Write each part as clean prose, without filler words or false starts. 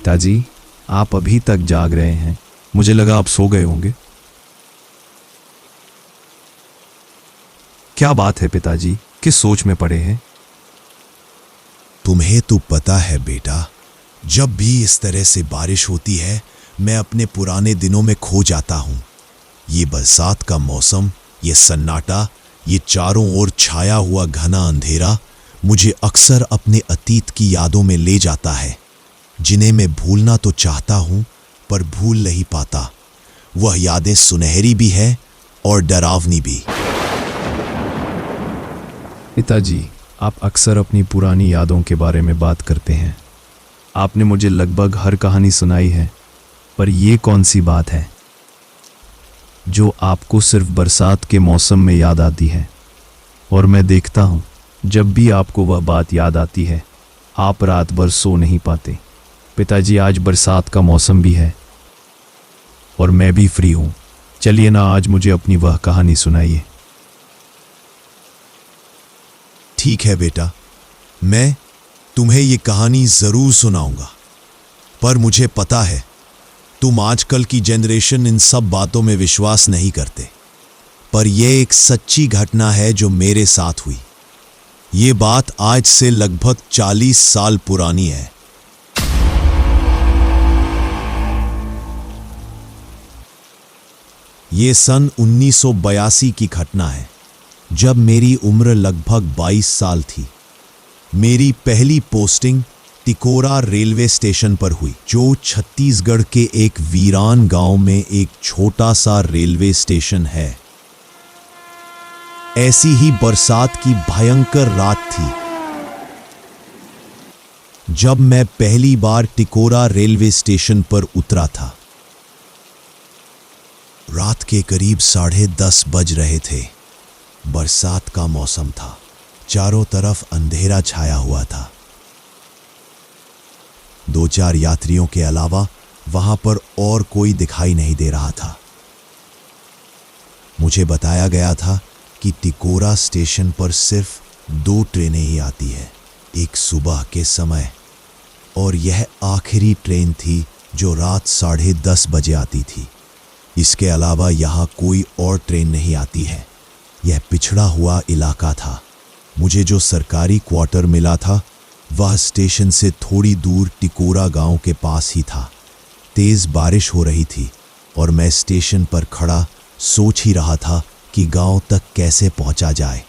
पिताजी, आप अभी तक जाग रहे हैं। मुझे लगा आप सो गए होंगे। क्या बात है पिताजी, किस सोच में पड़े हैं? तुम्हें तो पता है बेटा, जब भी इस तरह से बारिश होती है मैं अपने पुराने दिनों में खो जाता हूं। ये बरसात का मौसम, ये सन्नाटा, ये चारों ओर छाया हुआ घना अंधेरा मुझे अक्सर अपने अतीत की यादों में ले जाता है, जिन्हें मैं भूलना तो चाहता हूं पर भूल नहीं पाता। वह यादें सुनहरी भी है और डरावनी भी। पिताजी, आप अक्सर अपनी पुरानी यादों के बारे में बात करते हैं। आपने मुझे लगभग हर कहानी सुनाई है, पर यह कौन सी बात है जो आपको सिर्फ बरसात के मौसम में याद आती है? और मैं देखता हूं, जब भी आपको वह बात याद आती है आप रात भर सो नहीं पाते। पिताजी, आज बरसात का मौसम भी है और मैं भी फ्री हूं। चलिए ना, आज मुझे अपनी वह कहानी सुनाइए। ठीक है बेटा, मैं तुम्हें ये कहानी जरूर सुनाऊंगा, पर मुझे पता है तुम आजकल की जनरेशन इन सब बातों में विश्वास नहीं करते। पर यह एक सच्ची घटना है जो मेरे साथ हुई। ये बात आज से लगभग 40 साल पुरानी है। ये सन 1982 की घटना है, जब मेरी उम्र लगभग 22 साल थी। मेरी पहली पोस्टिंग तिकोरा रेलवे स्टेशन पर हुई, जो छत्तीसगढ़ के एक वीरान गांव में एक छोटा सा रेलवे स्टेशन है। ऐसी ही बरसात की भयंकर रात थी जब मैं पहली बार तिकोरा रेलवे स्टेशन पर उतरा था। रात के करीब 10:30 बज रहे थे। बरसात का मौसम था, चारों तरफ अंधेरा छाया हुआ था। 2-4 यात्रियों के अलावा वहां पर और कोई दिखाई नहीं दे रहा था। मुझे बताया गया था कि तिकोरा स्टेशन पर सिर्फ 2 ट्रेनें ही आती है, एक सुबह के समय और यह आखिरी ट्रेन थी जो रात 10:30 बजे आती थी। इसके अलावा यहाँ कोई और ट्रेन नहीं आती है। यह पिछड़ा हुआ इलाका था। मुझे जो सरकारी क्वार्टर मिला था वह स्टेशन से थोड़ी दूर तिकोरा गांव के पास ही था। तेज बारिश हो रही थी और मैं स्टेशन पर खड़ा सोच ही रहा था कि गांव तक कैसे पहुंचा जाए,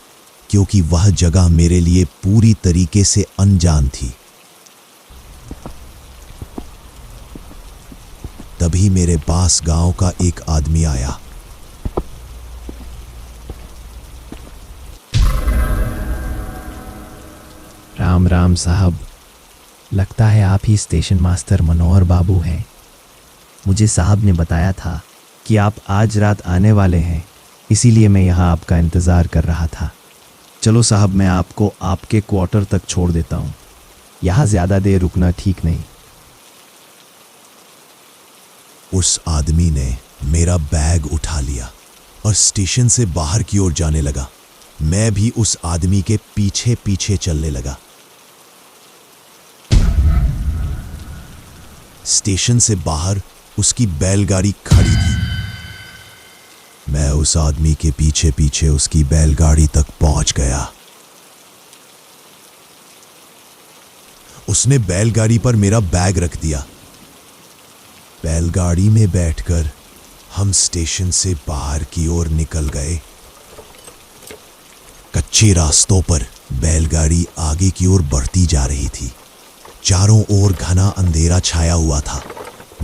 क्योंकि वह जगह मेरे लिए पूरी तरीके से अनजान थी। तभी मेरे पास गांव का एक आदमी आया। राम राम साहब, लगता है आप ही स्टेशन मास्टर मनोहर बाबू हैं। मुझे साहब ने बताया था कि आप आज रात आने वाले हैं, इसीलिए मैं यहाँ आपका इंतज़ार कर रहा था। चलो साहब, मैं आपको आपके क्वार्टर तक छोड़ देता हूँ। यहाँ ज़्यादा देर रुकना ठीक नहीं। उस आदमी ने मेरा बैग उठा लिया और स्टेशन से बाहर की ओर जाने लगा। मैं भी उस आदमी के पीछे पीछे चलने लगा। स्टेशन से बाहर उसकी बैलगाड़ी खड़ी थी। मैं उस आदमी के पीछे पीछे उसकी बैलगाड़ी तक पहुंच गया। उसने बैलगाड़ी पर मेरा बैग रख दिया। बैलगाड़ी में बैठकर हम स्टेशन से बाहर की ओर निकल गए। कच्चे रास्तों पर बैलगाड़ी आगे की ओर बढ़ती जा रही थी। चारों ओर घना अंधेरा छाया हुआ था।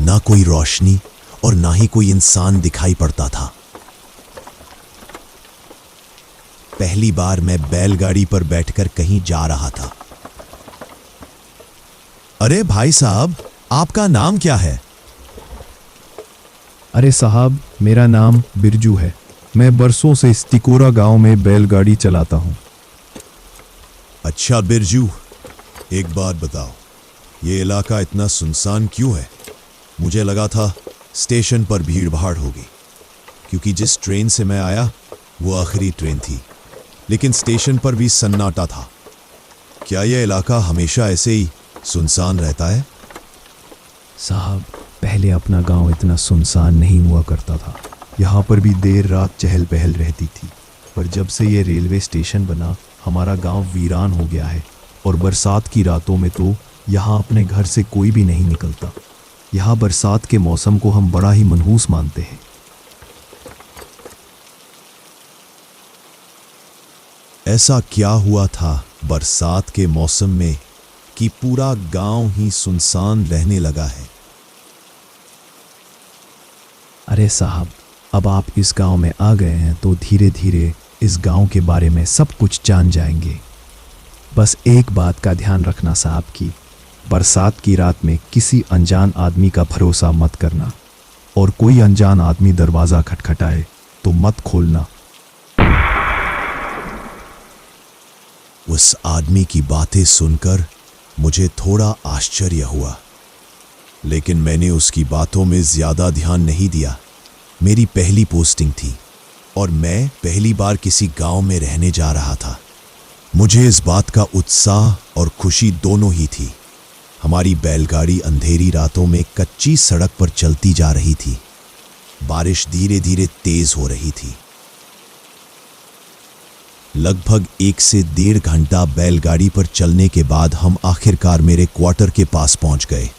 ना कोई रोशनी और ना ही कोई इंसान दिखाई पड़ता था। पहली बार मैं बैलगाड़ी पर बैठकर कहीं जा रहा था। अरे भाई साहब, आपका नाम क्या है? अरे साहब, मेरा नाम बिरजू है। मैं बरसों से इस तिकोरा गांव में बैलगाड़ी चलाता हूँ। अच्छा बिरजू, एक बात बताओ, ये इलाका इतना सुनसान क्यों है? मुझे लगा था स्टेशन पर भीड़ भाड़ होगी, क्योंकि जिस ट्रेन से मैं आया वो आखिरी ट्रेन थी, लेकिन स्टेशन पर भी सन्नाटा था। क्या यह इलाका हमेशा ऐसे ही सुनसान रहता है? साहब, पहले अपना गांव इतना सुनसान नहीं हुआ करता था। यहाँ पर भी देर रात चहल पहल रहती थी, पर जब से ये रेलवे स्टेशन बना हमारा गांव वीरान हो गया है। और बरसात की रातों में तो यहाँ अपने घर से कोई भी नहीं निकलता। यहाँ बरसात के मौसम को हम बड़ा ही मनहूस मानते हैं। ऐसा क्या हुआ था बरसात के मौसम में कि पूरा गांव ही सुनसान रहने लगा है? अरे साहब, अब आप इस गांव में आ गए हैं तो धीरे धीरे इस गांव के बारे में सब कुछ जान जाएंगे। बस एक बात का ध्यान रखना साहब कि बरसात की रात में किसी अनजान आदमी का भरोसा मत करना, और कोई अनजान आदमी दरवाज़ा खटखटाए तो मत खोलना। उस आदमी की बातें सुनकर मुझे थोड़ा आश्चर्य हुआ, लेकिन मैंने उसकी बातों में ज्यादा ध्यान नहीं दिया। मेरी पहली पोस्टिंग थी और मैं पहली बार किसी गांव में रहने जा रहा था। मुझे इस बात का उत्साह और खुशी दोनों ही थी। हमारी बैलगाड़ी अंधेरी रातों में कच्ची सड़क पर चलती जा रही थी। बारिश धीरे धीरे तेज हो रही थी। लगभग 1 से 1.5 घंटा बैलगाड़ी पर चलने के बाद हम आखिरकार मेरे क्वार्टर के पास पहुंच गए।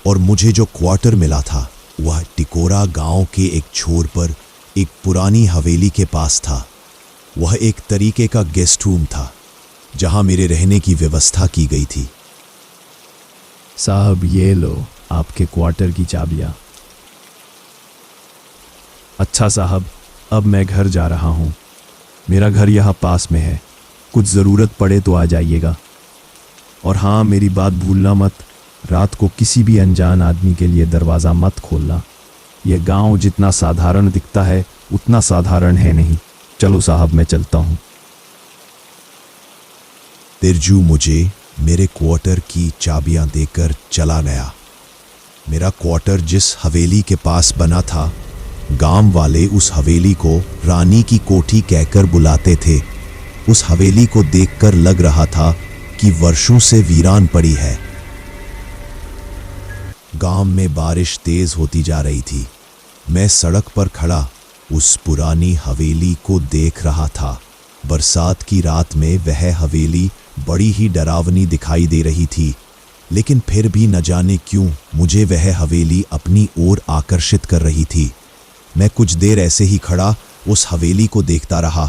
और मुझे जो क्वार्टर मिला था वह टिकोरा गांव के एक छोर पर एक पुरानी हवेली के पास था। वह एक तरीके का गेस्ट रूम था जहां मेरे रहने की व्यवस्था की गई थी। साहब, ये लो आपके क्वार्टर की चाबियां। अच्छा साहब, अब मैं घर जा रहा हूँ। मेरा घर यहाँ पास में है, कुछ ज़रूरत पड़े तो आ जाइएगा। और हाँ, मेरी बात भूलना मत, रात को किसी भी अनजान आदमी के लिए दरवाज़ा मत खोलना। यह गांव जितना साधारण दिखता है उतना साधारण है नहीं। चलो साहब, मैं चलता हूँ। तिरजू मुझे मेरे क्वार्टर की चाबियां देकर चला गया। मेरा क्वार्टर जिस हवेली के पास बना था, गांव वाले उस हवेली को रानी की कोठी कहकर बुलाते थे। उस हवेली को देखकर लग रहा था कि वर्षों से वीरान पड़ी है। गांव में बारिश तेज होती जा रही थी। मैं सड़क पर खड़ा उस पुरानी हवेली को देख रहा था। बरसात की रात में वह हवेली बड़ी ही डरावनी दिखाई दे रही थी, लेकिन फिर भी न जाने क्यों मुझे वह हवेली अपनी ओर आकर्षित कर रही थी। मैं कुछ देर ऐसे ही खड़ा उस हवेली को देखता रहा।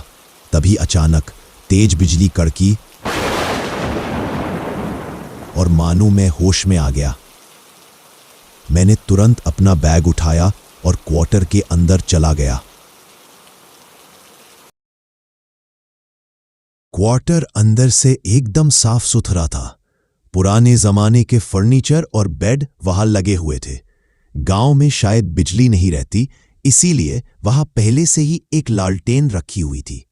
तभी अचानक तेज बिजली कड़की और मानो मैं होश में आ गया। मैंने तुरंत अपना बैग उठाया और क्वार्टर के अंदर चला गया। क्वार्टर अंदर से एकदम साफ सुथरा था। पुराने जमाने के फर्नीचर और बेड वहां लगे हुए थे। गांव में शायद बिजली नहीं रहती, इसीलिए वहां पहले से ही एक लालटेन रखी हुई थी।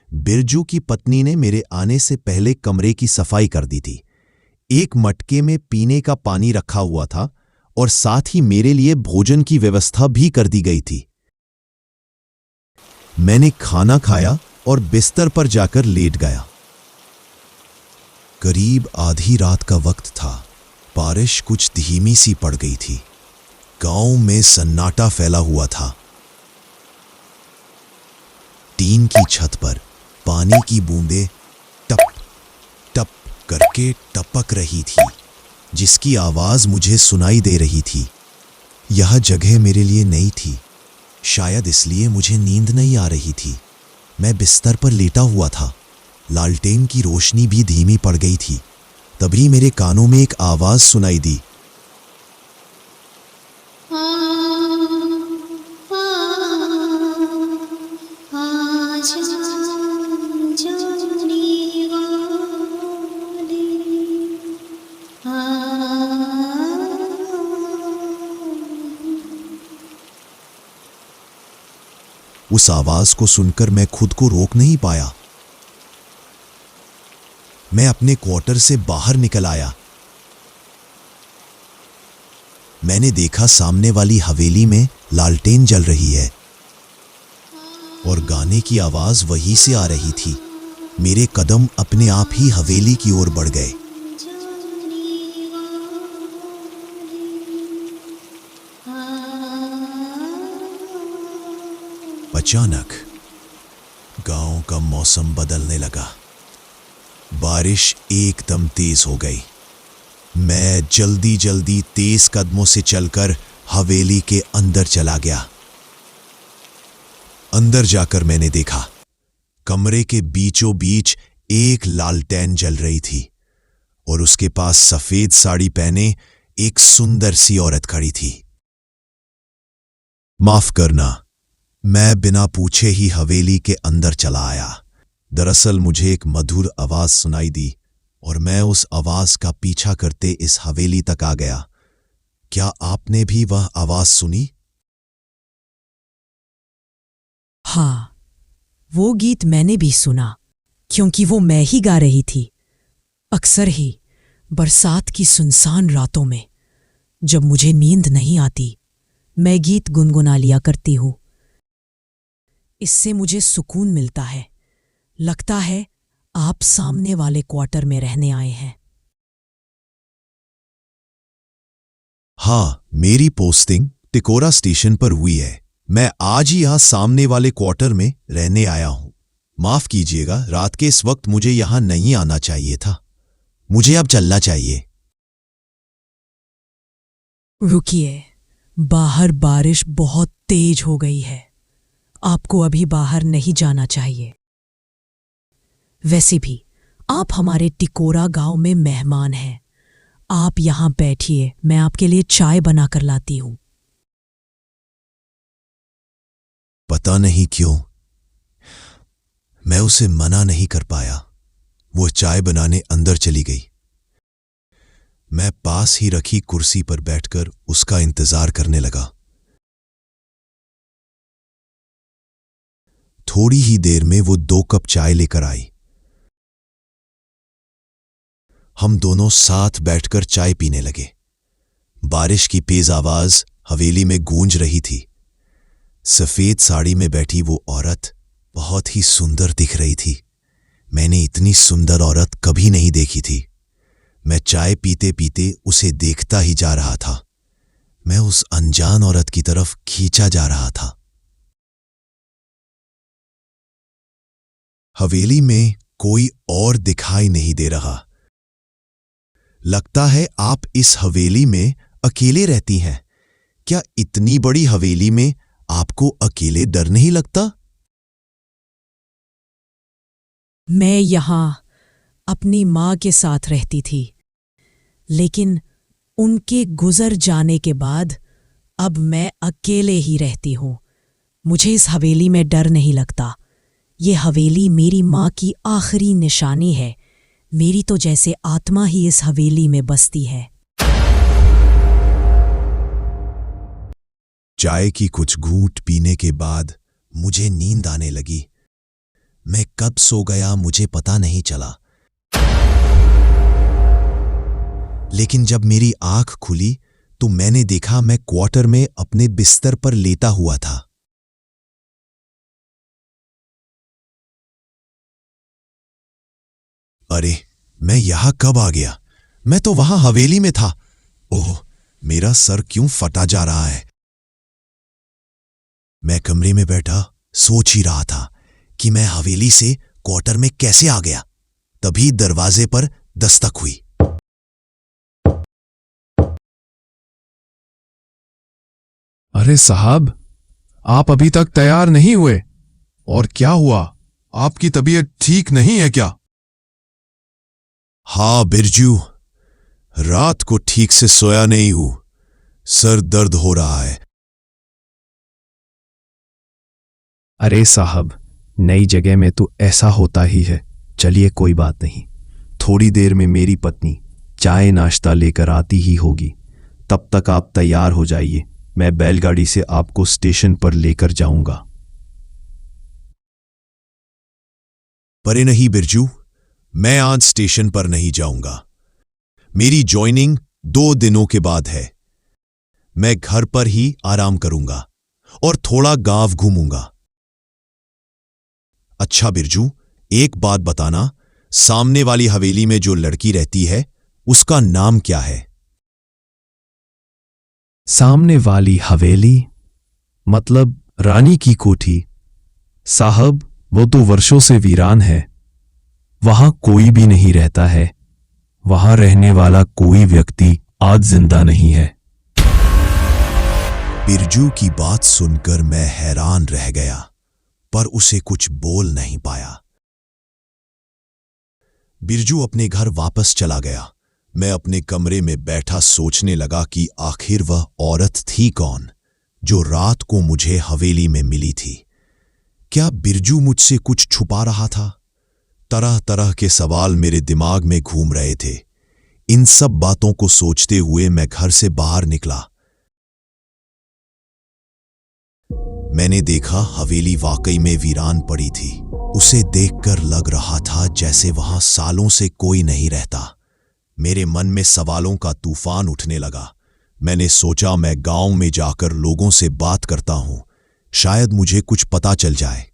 बिरजू की पत्नी ने मेरे आने से पहले कमरे की सफाई कर दी थी। एक मटके में पीने का पानी रखा हुआ था और साथ ही मेरे लिए भोजन की व्यवस्था भी कर दी गई थी। मैंने खाना खाया और बिस्तर पर जाकर लेट गया। करीब आधी रात का वक्त था। बारिश कुछ धीमी सी पड़ गई थी। गांव में सन्नाटा फैला हुआ था। टीन की छत पर पानी की बूंदें टप टप करके टपक रही थी, जिसकी आवाज मुझे सुनाई दे रही थी। यह जगह मेरे लिए नई थी, शायद इसलिए मुझे नींद नहीं आ रही थी। मैं बिस्तर पर लेटा हुआ था। लालटेन की रोशनी भी धीमी पड़ गई थी। तभी मेरे कानों में एक आवाज सुनाई दी। उस आवाज को सुनकर मैं खुद को रोक नहीं पाया। मैं अपने क्वार्टर से बाहर निकल आया। मैंने देखा सामने वाली हवेली में लालटेन जल रही है और गाने की आवाज वहीं से आ रही थी। मेरे कदम अपने आप ही हवेली की ओर बढ़ गए। अचानक गांव का मौसम बदलने लगा। बारिश एकदम तेज हो गई। मैं जल्दी जल्दी तेज कदमों से चलकर हवेली के अंदर चला गया। अंदर जाकर मैंने देखा कमरे के बीचों बीच एक लालटेन जल रही थी और उसके पास सफेद साड़ी पहने एक सुंदर सी औरत खड़ी थी। माफ करना, मैं बिना पूछे ही हवेली के अंदर चला आया। दरअसल मुझे एक मधुर आवाज सुनाई दी और मैं उस आवाज का पीछा करते इस हवेली तक आ गया। क्या आपने भी वह आवाज सुनी? हाँ, वो गीत मैंने भी सुना, क्योंकि वो मैं ही गा रही थी। अक्सर ही बरसात की सुनसान रातों में जब मुझे नींद नहीं आती, मैं गीत गुनगुना लिया करती हूं। इससे मुझे सुकून मिलता है। लगता है आप सामने वाले क्वार्टर में रहने आए हैं। हाँ, मेरी पोस्टिंग टिकोरा स्टेशन पर हुई है। मैं आज ही यहां सामने वाले क्वार्टर में रहने आया हूं। माफ कीजिएगा, रात के इस वक्त मुझे यहां नहीं आना चाहिए था। मुझे अब चलना चाहिए। रुकिए, बाहर बारिश बहुत तेज हो गई है। आपको अभी बाहर नहीं जाना चाहिए। वैसे भी आप हमारे टिकोरा गांव में मेहमान हैं। आप यहां बैठिए, मैं आपके लिए चाय बनाकर लाती हूं। पता नहीं क्यों मैं उसे मना नहीं कर पाया। वो चाय बनाने अंदर चली गई। मैं पास ही रखी कुर्सी पर बैठकर उसका इंतजार करने लगा। थोड़ी ही देर में वो 2 कप चाय लेकर आई। हम दोनों साथ बैठकर चाय पीने लगे। बारिश की तेज आवाज हवेली में गूंज रही थी। सफेद साड़ी में बैठी वो औरत बहुत ही सुंदर दिख रही थी। मैंने इतनी सुंदर औरत कभी नहीं देखी थी। मैं चाय पीते पीते उसे देखता ही जा रहा था। मैं उस अनजान औरत की तरफ खींचा जा रहा था। हवेली में कोई और दिखाई नहीं दे रहा। लगता है आप इस हवेली में अकेले रहती हैं। क्या इतनी बड़ी हवेली में आपको अकेले डर नहीं लगता? मैं यहां अपनी मां के साथ रहती थी, लेकिन उनके गुजर जाने के बाद अब मैं अकेले ही रहती हूं। मुझे इस हवेली में डर नहीं लगता। ये हवेली मेरी मां की आखिरी निशानी है। मेरी तो जैसे आत्मा ही इस हवेली में बसती है। चाय की कुछ घूंट पीने के बाद मुझे नींद आने लगी। मैं कब सो गया मुझे पता नहीं चला। लेकिन जब मेरी आंख खुली तो मैंने देखा मैं क्वार्टर में अपने बिस्तर पर लेटा हुआ था। अरे, मैं यहां कब आ गया? मैं तो वहां हवेली में था। ओह, मेरा सर क्यों फटा जा रहा है। मैं कमरे में बैठा सोच ही रहा था कि मैं हवेली से क्वार्टर में कैसे आ गया। तभी दरवाजे पर दस्तक हुई। अरे साहब, आप अभी तक तैयार नहीं हुए। और क्या हुआ? आपकी तबीयत ठीक नहीं है क्या? हाँ बिरजू, रात को ठीक से सोया नहीं हूं। सर दर्द हो रहा है। अरे साहब, नई जगह में तो ऐसा होता ही है। चलिए, कोई बात नहीं। थोड़ी देर में मेरी पत्नी चाय नाश्ता लेकर आती ही होगी। तब तक आप तैयार हो जाइए। मैं बैलगाड़ी से आपको स्टेशन पर लेकर जाऊंगा। परे नहीं बिरजू, मैं आज स्टेशन पर नहीं जाऊंगा। मेरी ज्वाइनिंग 2 दिनों के बाद है। मैं घर पर ही आराम करूंगा और थोड़ा गांव घूमूंगा। अच्छा बिरजू, एक बात बताना, सामने वाली हवेली में जो लड़की रहती है उसका नाम क्या है? सामने वाली हवेली मतलब रानी की कोठी। साहब, वो तो वर्षों से वीरान है। वहां कोई भी नहीं रहता है। वहां रहने वाला कोई व्यक्ति आज जिंदा नहीं है। बिरजू की बात सुनकर मैं हैरान रह गया, पर उसे कुछ बोल नहीं पाया। बिरजू अपने घर वापस चला गया। मैं अपने कमरे में बैठा सोचने लगा कि आखिर वह औरत थी कौन जो रात को मुझे हवेली में मिली थी। क्या बिरजू मुझसे कुछ छुपा रहा था? तरह तरह के सवाल मेरे दिमाग में घूम रहे थे। इन सब बातों को सोचते हुए मैं घर से बाहर निकला। मैंने देखा हवेली वाकई में वीरान पड़ी थी। उसे देखकर लग रहा था जैसे वहां सालों से कोई नहीं रहता। मेरे मन में सवालों का तूफान उठने लगा। मैंने सोचा मैं गांव में जाकर लोगों से बात करता हूं, शायद मुझे कुछ पता चल जाए।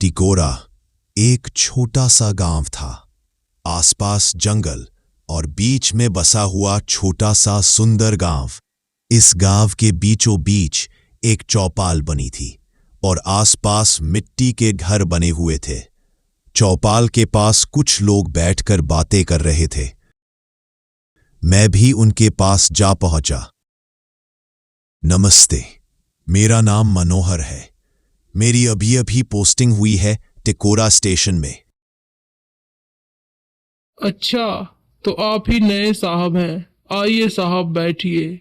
टिकोरा एक छोटा सा गांव था। आसपास जंगल और बीच में बसा हुआ छोटा सा सुंदर गांव। इस गांव के बीचों बीच एक चौपाल बनी थी और आसपास मिट्टी के घर बने हुए थे। चौपाल के पास कुछ लोग बैठकर बातें कर रहे थे। मैं भी उनके पास जा पहुंचा। नमस्ते, मेरा नाम मनोहर है। मेरी अभी अभी पोस्टिंग हुई है टिकोरा स्टेशन में। अच्छा, तो आप ही नए साहब हैं। आइए साहब, बैठिए।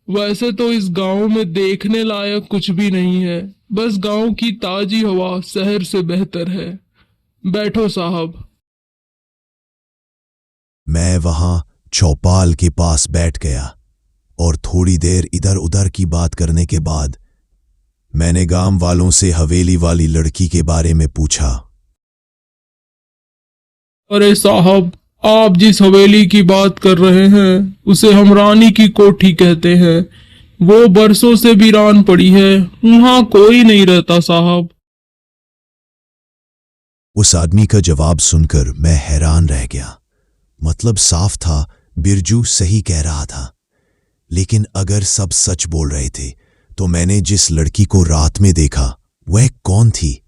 वैसे तो इस गांव में देखने लायक कुछ भी नहीं है, बस गांव की ताजी हवा शहर से बेहतर है। बैठो साहब। मैं वहां चौपाल के पास बैठ गया और थोड़ी देर इधर उधर की बात करने के बाद मैंने गांव वालों से हवेली वाली लड़की के बारे में पूछा। अरे साहब, आप जिस हवेली की बात कर रहे हैं उसे हम रानी की कोठी कहते हैं। वो बरसों से वीरान पड़ी है, वहां कोई नहीं रहता साहब। उस आदमी का जवाब सुनकर मैं हैरान रह गया। मतलब साफ था, बिरजू सही कह रहा था। लेकिन अगर सब सच बोल रहे थे तो मैंने जिस लड़की को रात में देखा वह कौन थी?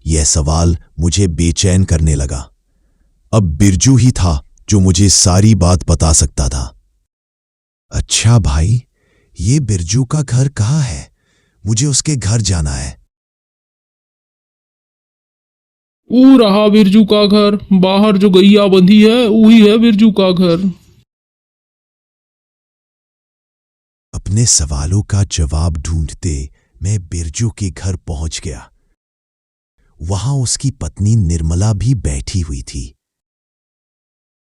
यह सवाल मुझे बेचैन करने लगा। अब बिरजू ही था जो मुझे सारी बात बता सकता था। अच्छा भाई, ये बिरजू का घर कहाँ है? मुझे उसके घर जाना है। ऊ रहा बिरजू का घर, बाहर जो गैया बंधी है वही है बिरजू का घर। अपने सवालों का जवाब ढूंढते मैं बिरजू के घर पहुंच गया। वहां उसकी पत्नी निर्मला भी बैठी हुई थी।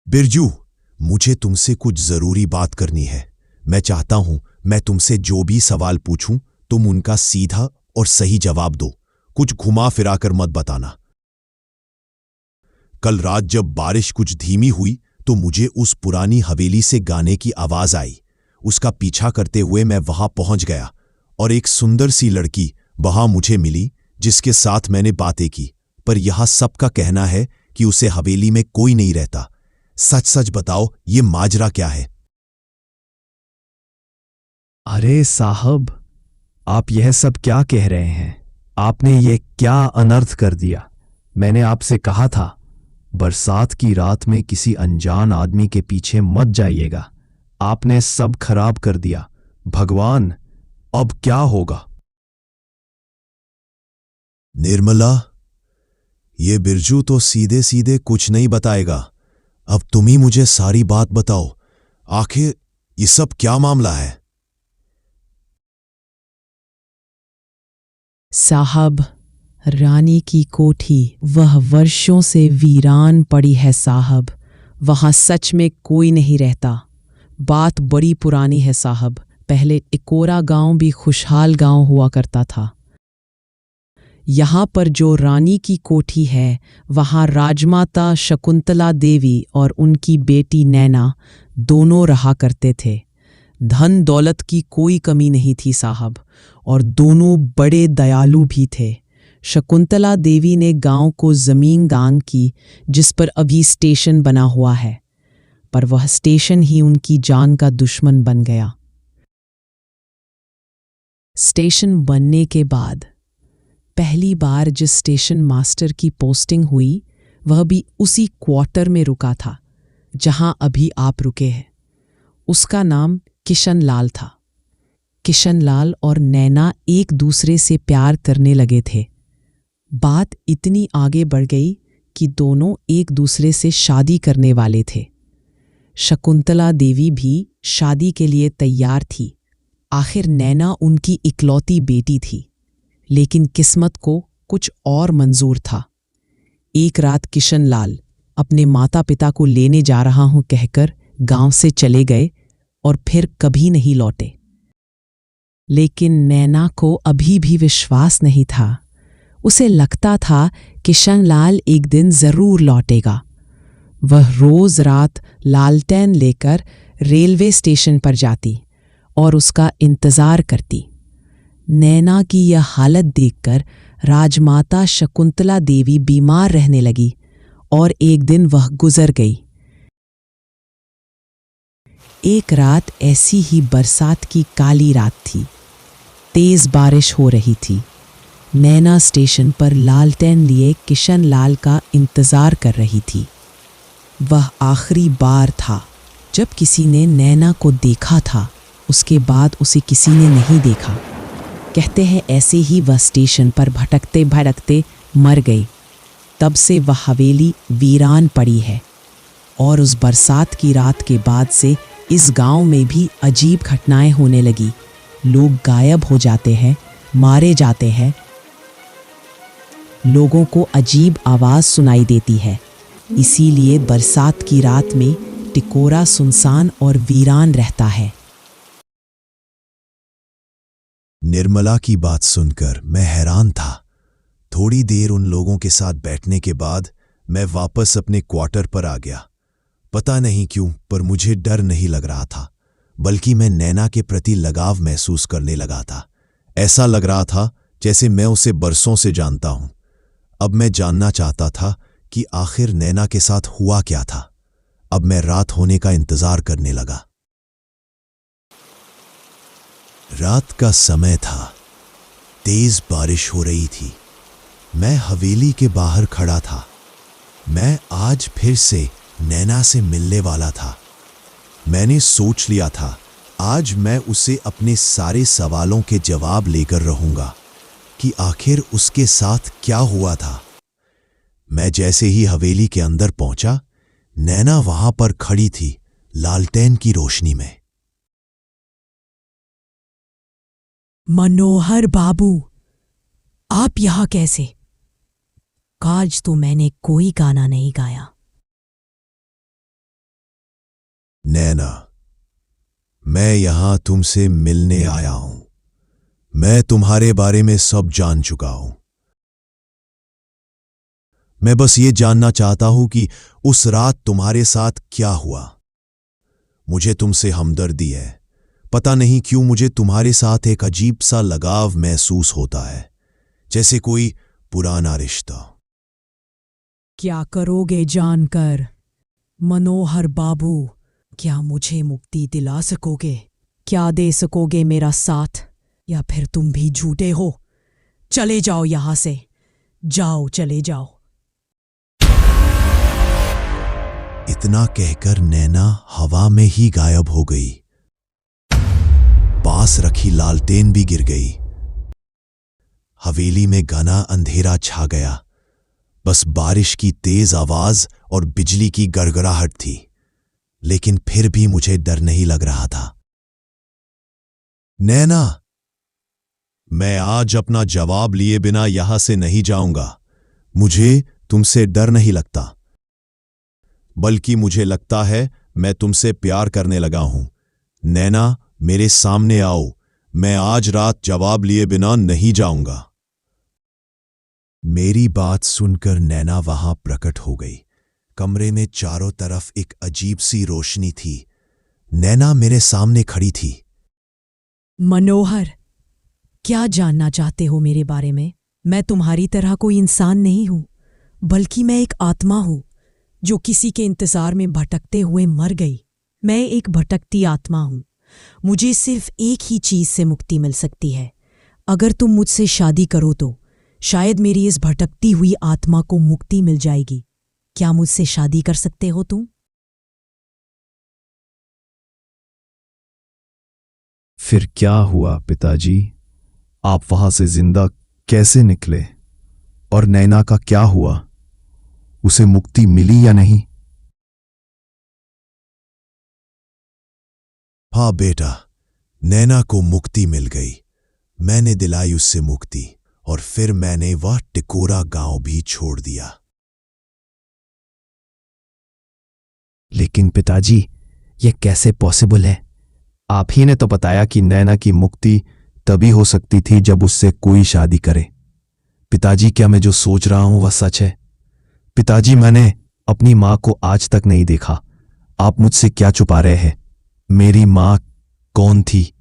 बिरजू, मुझे तुमसे कुछ जरूरी बात करनी है। मैं चाहता हूं मैं तुमसे जो भी सवाल पूछूं तुम उनका सीधा और सही जवाब दो। कुछ घुमा फिरा कर मत बताना। कल रात जब बारिश कुछ धीमी हुई तो मुझे उस पुरानी हवेली से गाने की आवाज आई। उसका पीछा करते हुए मैं वहां पहुंच गया और एक सुंदर सी लड़की वहां मुझे मिली जिसके साथ मैंने बातें की। पर यह सबका कहना है कि उसे हवेली में कोई नहीं रहता। सच सच बताओ, ये माजरा क्या है? अरे साहब, आप यह सब क्या कह रहे हैं? आपने ये क्या अनर्थ कर दिया? मैंने आपसे कहा था बरसात की रात में किसी अनजान आदमी के पीछे मत जाइएगा। आपने सब खराब कर दिया। भगवान, अब क्या होगा? निर्मला, ये बिरजू तो सीधे सीधे कुछ नहीं बताएगा। अब तुम ही मुझे सारी बात बताओ। आखिर ये सब क्या मामला है? साहब, रानी की कोठी वह वर्षों से वीरान पड़ी है साहब। वहां सच में कोई नहीं रहता। बात बड़ी पुरानी है साहब। पहले टिकोरा गांव भी खुशहाल गांव हुआ करता था। यहाँ पर जो रानी की कोठी है वहाँ राजमाता शकुंतला देवी और उनकी बेटी नैना दोनों रहा करते थे। धन दौलत की कोई कमी नहीं थी साहब, और दोनों बड़े दयालु भी थे। शकुंतला देवी ने गांव को जमीन दान की जिस पर अभी स्टेशन बना हुआ है, पर वह स्टेशन ही उनकी जान का दुश्मन बन गया। स्टेशन बनने के बाद पहली बार जिस स्टेशन मास्टर की पोस्टिंग हुई वह भी उसी क्वार्टर में रुका था जहां अभी आप रुके हैं। उसका नाम किशन लाल था। किशन लाल और नैना एक दूसरे से प्यार करने लगे थे। बात इतनी आगे बढ़ गई कि दोनों एक दूसरे से शादी करने वाले थे। शकुंतला देवी भी शादी के लिए तैयार थी। आखिर नैना उनकी इकलौती बेटी थी, लेकिन किस्मत को कुछ और मंजूर था। एक रात किशन लाल अपने माता पिता को लेने जा रहा हूं कहकर गांव से चले गए और फिर कभी नहीं लौटे। लेकिन नैना को अभी भी विश्वास नहीं था। उसे लगता था किशन लाल एक दिन जरूर लौटेगा। वह रोज रात लालटेन लेकर रेलवे स्टेशन पर जाती और उसका इंतजार करती। नैना की यह हालत देखकर राजमाता शकुंतला देवी बीमार रहने लगी और एक दिन वह गुजर गई। एक रात ऐसी ही बरसात की काली रात थी। तेज बारिश हो रही थी। नैना स्टेशन पर लालटेन लिए किशन लाल का इंतजार कर रही थी। वह आखिरी बार था जब किसी ने नैना को देखा था। उसके बाद उसे किसी ने नहीं देखा। कहते हैं ऐसे ही वह स्टेशन पर भटकते भटकते मर गई। तब से वह हवेली वीरान पड़ी है। और उस बरसात की रात के बाद से इस गांव में भी अजीब घटनाएं होने लगी। लोग गायब हो जाते हैं, मारे जाते हैं। लोगों को अजीब आवाज सुनाई देती है। इसीलिए बरसात की रात में टिकोरा सुनसान और वीरान रहता है। निर्मला की बात सुनकर मैं हैरान था। थोड़ी देर उन लोगों के साथ बैठने के बाद मैं वापस अपने क्वार्टर पर आ गया। पता नहीं क्यों, पर मुझे डर नहीं लग रहा था, बल्कि मैं नैना के प्रति लगाव महसूस करने लगा था। ऐसा लग रहा था जैसे मैं उसे बरसों से जानता हूं। अब मैं जानना चाहता था कि आखिर नैना के साथ हुआ क्या था। अब मैं रात होने का इंतजार करने लगा। रात का समय था। तेज बारिश हो रही थी। मैं हवेली के बाहर खड़ा था। मैं आज फिर से नैना से मिलने वाला था। मैंने सोच लिया था आज मैं उसे अपने सारे सवालों के जवाब लेकर रहूंगा कि आखिर उसके साथ क्या हुआ था। मैं जैसे ही हवेली के अंदर पहुंचा, नैना वहां पर खड़ी थी, लालटेन की रोशनी में। मनोहर बाबू, आप यहां कैसे? आज तो मैंने कोई गाना नहीं गाया। नैना, मैं यहां तुमसे मिलने आया हूं। मैं तुम्हारे बारे में सब जान चुका हूं। मैं बस ये जानना चाहता हूं कि उस रात तुम्हारे साथ क्या हुआ। मुझे तुमसे हमदर्दी है। पता नहीं क्यों मुझे तुम्हारे साथ एक अजीब सा लगाव महसूस होता है, जैसे कोई पुराना रिश्ता। क्या करोगे जानकर? मनोहर बाबू, क्या मुझे मुक्ति दिला सकोगे? क्या दे सकोगे मेरा साथ? या फिर तुम भी झूठे हो? चले जाओ यहां से। जाओ, चले जाओ। इतना कहकर नैना हवा में ही गायब हो गई। पास रखी लालटेन भी गिर गई। हवेली में घना अंधेरा छा गया। बस बारिश की तेज आवाज और बिजली की गड़गड़ाहट थी। लेकिन फिर भी मुझे डर नहीं लग रहा था। नैना, मैं आज अपना जवाब लिए बिना यहां से नहीं जाऊंगा। मुझे तुमसे डर नहीं लगता, बल्कि मुझे लगता है मैं तुमसे प्यार करने लगा हूं। नैना, मेरे सामने आओ। मैं आज रात जवाब लिए बिना नहीं जाऊंगा। मेरी बात सुनकर नैना वहां प्रकट हो गई। कमरे में चारों तरफ एक अजीब सी रोशनी थी। नैना मेरे सामने खड़ी थी। मनोहर, क्या जानना चाहते हो मेरे बारे में? मैं तुम्हारी तरह कोई इंसान नहीं हूं, बल्कि मैं एक आत्मा हूं जो किसी के इंतजार में भटकते हुए मर गई। मैं एक भटकती आत्मा हूं। मुझे सिर्फ एक ही चीज से मुक्ति मिल सकती है। अगर तुम मुझसे शादी करो तो शायद मेरी इस भटकती हुई आत्मा को मुक्ति मिल जाएगी। क्या मुझसे शादी कर सकते हो तुम? फिर क्या हुआ पिताजी? आप वहां से जिंदा कैसे निकले? और नैना का क्या हुआ? उसे मुक्ति मिली या नहीं? हाँ बेटा, नैना को मुक्ति मिल गई। मैंने दिलाई उससे मुक्ति और फिर मैंने वह टिकोरा गांव भी छोड़ दिया। लेकिन पिताजी, यह कैसे पॉसिबल है? आप ही ने तो बताया कि नैना की मुक्ति तभी हो सकती थी जब उससे कोई शादी करे। पिताजी, क्या मैं जो सोच रहा हूं वह सच है? पिताजी, मैंने अपनी मां को आज तक नहीं देखा। आप मुझसे क्या छुपा रहे हैं? मेरी मां कौन थी?